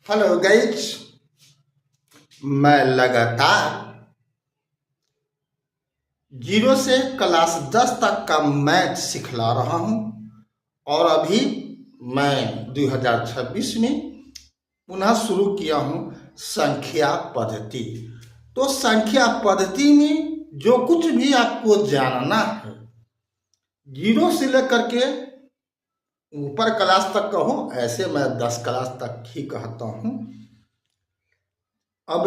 Hello guys, मैं लगातार zero से क्लास 10 तक का मैथ सिखला रहा हूं और अभी मैं 2026 में पुनः शुरू किया हूं संख्या पद्धति। तो संख्या पद्धति में जो कुछ भी आपको जानना है, जीरो से लेकर के ऊपर क्लास तक कहूँ, ऐसे मैं 10 क्लास तक ही कहता हूँ। अब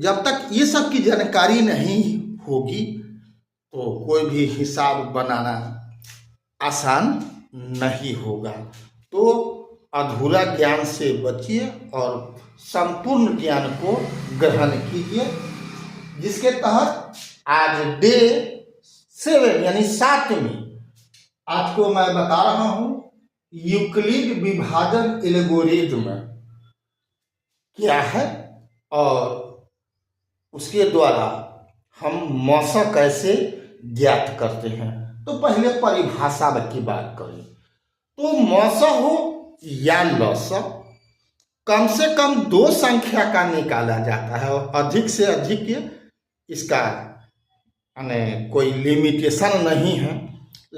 जब तक ये सब की जानकारी नहीं होगी तो कोई भी हिसाब बनाना आसान नहीं होगा। तो अधूरा ज्ञान से बचिए और संपूर्ण ज्ञान को ग्रहण कीजिए, जिसके तहत आज डे 7 यानी 7 में आज को मैं बता रहा हूँ यूक्लिड विभाजन एल्गोरिथ्म क्या है और उसके द्वारा हम मौसा कैसे ज्ञात करते हैं। तो पहले परिभाषा की बात करें तो मौसा हो या लौसा कम से कम 2 संख्या का निकाला जाता है और अधिक से अधिक इसका कोई लिमिटेशन नहीं है।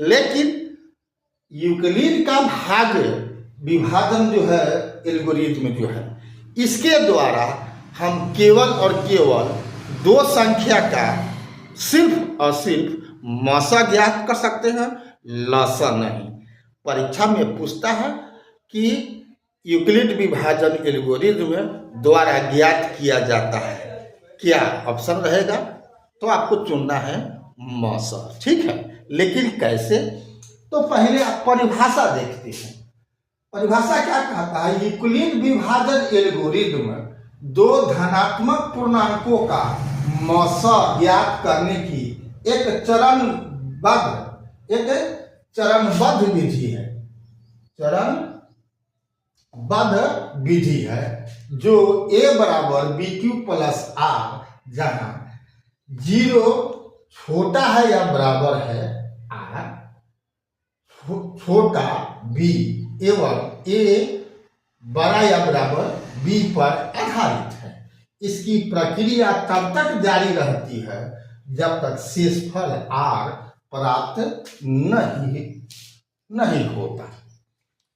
लेकिन यूक्लिड का भाग विभाजन जो है एल्गोरिथ्म जो है, इसके द्वारा हम केवल और केवल 2 संख्या का सिर्फ और सिर्फ मौसा ज्ञात कर सकते हैं, लौसा नहीं। परीक्षा में पूछता है कि यूक्लिड विभाजन एल्गोरिथ्म द्वारा ज्ञात किया जाता है क्या, ऑप्शन रहेगा तो आपको चुनना है मौसा, ठीक है। लेकिन कैसे, तो पहले आप परिभाषा देखते हैं। परिभाषा क्या कहता है, यूक्लिड विभाजन एल्गोरिथ्म 2 धनात्मक पूर्णांकों का मौसा ज्ञात करने की एक चरणबद्ध विधि है। चरणबद्ध विधि है जो a बराबर BQ प्लस R, जहां 0 छोटा है या बराबर है R, छोटा b एवं a बड़ा या बराबर b पर आधारित है। इसकी प्रक्रिया तब तक जारी रहती है जब तक शेषफल r प्राप्त नहीं होता।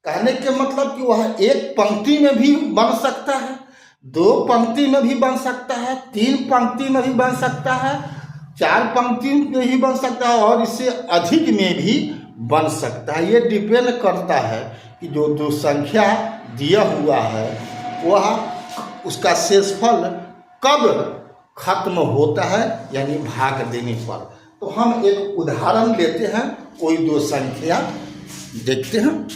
कहने के मतलब कि वह एक पंक्ति में भी बन सकता है, 2 पंक्ति में भी बन सकता है, 3 पंक्ति में भी बन सकता है, 4 पंक्ति में भी बन सकता है और इससे अधिक में भी बन सकता है। ये डिपेंड करता है कि जो संख्या दिया हुआ है वह उसका शेषफल कब खत्म होता है, यानी भाग देने पर। तो हम एक उदाहरण लेते हैं, कोई 2 संख्या देखते हैं।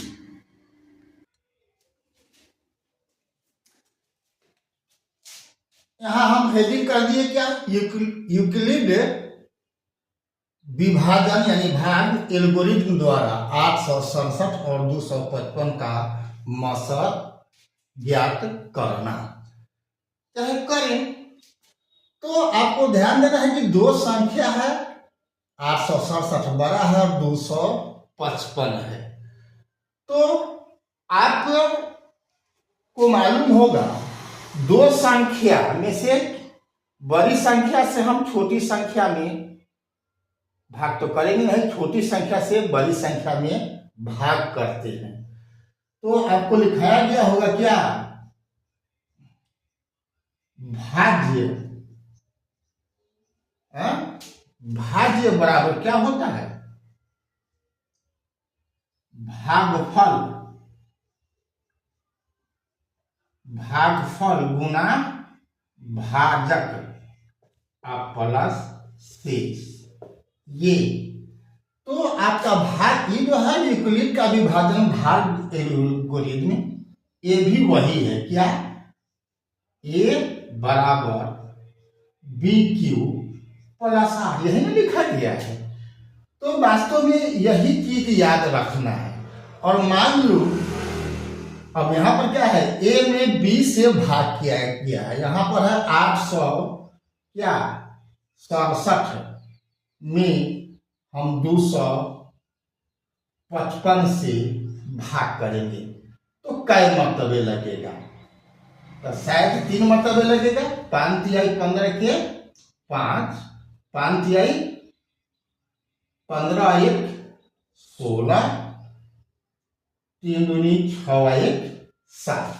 यहां हम हेडिंग कर दिए क्या, यूक्लिड विभाजन यानी भाग एल्गोरिथ्म द्वारा 867 और 255 का मौसा ज्ञात करना। चाहे करें तो आपको ध्यान देना है कि 2 संख्या है, 867 बड़ा है और 255 है। तो आपको मालूम होगा 2 संख्या में से बड़ी संख्या से हम छोटी संख्या में भाग तो करेंगे नहीं, छोटी संख्या से बड़ी संख्या में भाग करते हैं। तो आपको लिखाया गया होगा क्या, भाज्य। भाज्य बराबर क्या होता है, भागफल गुना भाजक प्लस शेष। ये तो आपका भाग, ये जो है यूक्लिड का विभाजन भाग एल्गोरिथ्म, ये भी वही है क्या, a बराबर BQ प्लस R, यही ना लिखा गया है। तो वास्तव में यही चीज याद रखना है। और मान लो अब यहां पर क्या है, a में b से भाग किया गया है, यहां पर है 867 में हम 255 से भाग करेंगे तो कै मरतबे लगेगा, तो शायद 3 मरतबे लगेगा। 5 तिहाई 15 के 5, 5 तिहाई 15 1 16, 3 दूनी 6 1 7,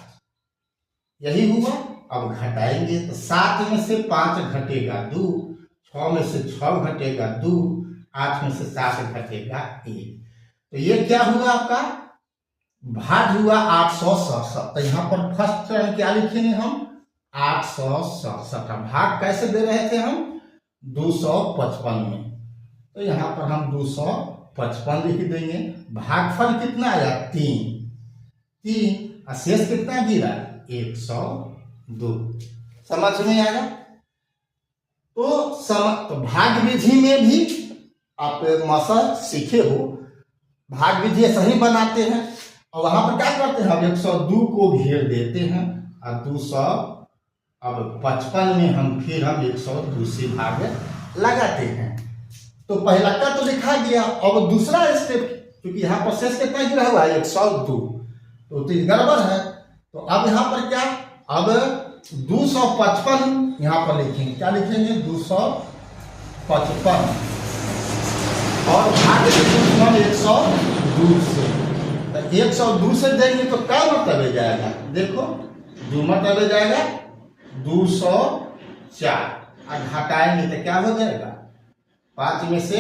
यही हुआ। अब घटाएंगे तो 7 में से 5 घटेगा 2, 6 में से 6 घटेगा 2, 8 में से 7 घटेगा 1। तो ये क्या हुआ आपका भाग हुआ 867। तो यहाँ पर फर्स्ट चरण क्या लिखेंगे हम 867। भाग कैसे दे रहे थे हम 255 में, तो यहाँ पर हम 255 लिख देंगे। भागफल कितना आया 3, और शेष कितना गिरा 102। समझ में आया। तो भाग विधि में भी आप मसल सीखे हो, भाग विधि ऐसा ही बनाते हैं और वहां पर क्या करते हैं हम 102 को घेर देते हैं और 200 अब 55 में हम फिर 102 से भाग लगाते हैं। तो पहला का तो लिखा गया। अब दूसरा स्टेप, क्योंकि यहाँ पर शेष कितना गिरा हुआ है 102, तो गड़बड़ है। तो अब यहाँ पर क्या अब 255 यहाँ पर लिखेंगे। क्या लिखेंगे 255 और भाग 102 से। 102 से देंगे तो क्या मरतबे जाएगा, देखो 2 मरतबे जाएगा 204, और घटाएंगे तो क्या हो जाएगा 5 में से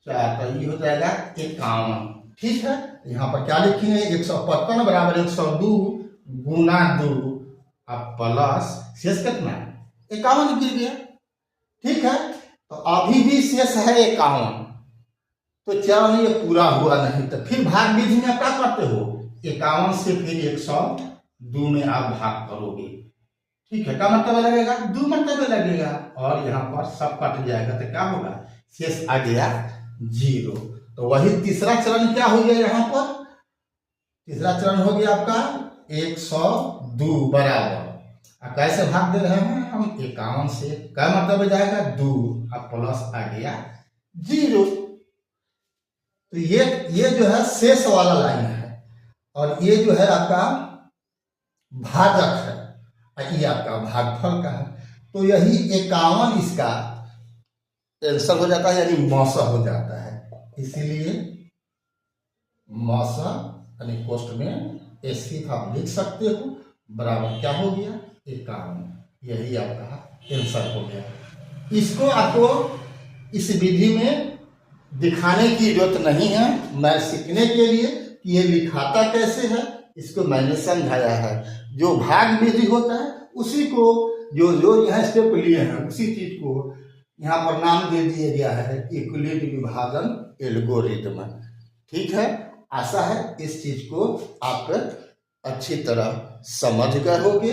4, तो ये हो जाएगा 51। ठीक है, यहाँ पर क्या लिखेंगे 155 बराबर 102 गुना 2 अब प्लस शेष कितना 51 गिर गया। ठीक है, तो अभी भी शेष है 51। तो चरण ये पूरा हुआ नहीं, तो फिर भाग विधि में क्या करते हो 51 से फिर 102 में आप भाग करोगे। ठीक है, क्या मरतबा लगेगा 2 मरतबे लगेगा और यहाँ पर सब कट जाएगा, तो क्या होगा शेष आ गया 0। तो वही तीसरा चरण क्या हो गया, यहाँ पर तीसरा चरण हो गया आपका 102 बराबर, कैसे भाग दे रहे हैं हम 51 से, क्या मतलब जाएगा 2 अब प्लस आ गया 0। तो ये जो है शेष वाला लाइन है और ये जो है आपका भाजक है और ये आपका भागफल का है। तो यही 51 इसका आंसर हो जाता है, यानी मौसा हो जाता है। इसीलिए मौसा यानी पोस्ट में ऐसे आप लिख सकते हो बराबर क्या हो गया 51, यही आपका आंसर हो गया। इसको आपको इस विधि में दिखाने की जरूरत नहीं है, मैं सीखने के लिए कि ये लिखाता कैसे है इसको मैंने समझाया है। जो भाग विधि होता है उसी को जो यहाँ स्टेप लिए हैं उसी चीज को यहाँ पर नाम दे दिया गया है यूक्लिड विभाजन एल्गोरिथम। ठीक है, आशा है इस चीज को आप अच्छी तरह समझ गए होंगे।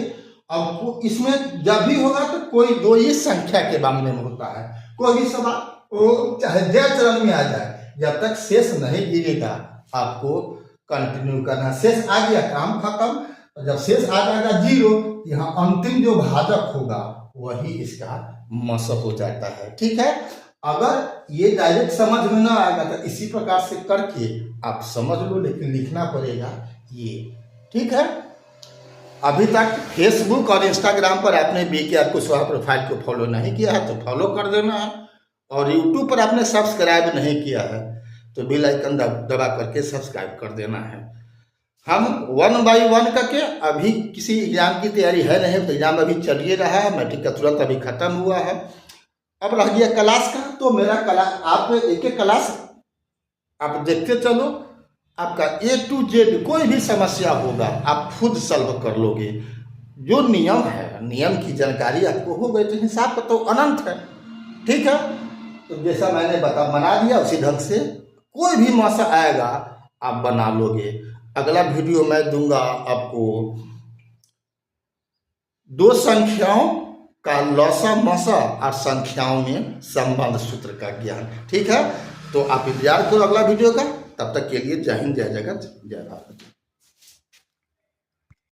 अब इसमें जब भी होगा तो कोई दो ही संख्या के मामले में होता है, कोई भी सवाल वो चाहे जय चरण में आ जाए, जब तक शेष नहीं गिरेगा आपको कंटिन्यू करना। शेष आ गया काम खत्म, तो जब शेष आ जाएगा 0, यहाँ अंतिम जो भाजक होगा वही इसका मस हो जाता है। ठीक है, अगर ये डायरेक्ट समझ में ना आएगा तो इसी प्रकार से करके आप समझ लो, लेकिन लिखना पड़ेगा ये। ठीक है, अभी तक फेसबुक और इंस्टाग्राम पर आपने BKR कुशवाहा प्रोफाइल को फॉलो नहीं किया है तो फॉलो कर देना है, और यूट्यूब पर आपने सब्सक्राइब नहीं किया है तो बेल आइकन दबा करके सब्सक्राइब कर देना है। हम 1 बाय 1 करके अभी किसी एग्जाम की तैयारी है नहीं, तो एग्जाम अभी चलिए रहा है, मैट्रिक का तुरंत अभी खत्म हुआ है। अब रह गया क्लास का, तो मेरा क्लास आप एक क्लास आप देखते चलो, आपका A to Z कोई भी समस्या होगा आप खुद सॉल्व कर लोगे। जो नियम है, नियम की जानकारी आपको हो गई तो हिसाब का तो अनंत है। ठीक है, तो जैसा मैंने बना दिया उसी ढंग से कोई भी मसा आएगा आप बना लोगे। अगला वीडियो मैं दूंगा आपको 2 संख्याओं का लौसा मसा और संख्याओं में संबंध सूत्र का ज्ञान। ठीक है, तो आप इंतजार करो अगला वीडियो का। तब तक के लिए जय हिंद, जय जगत, जय भारत।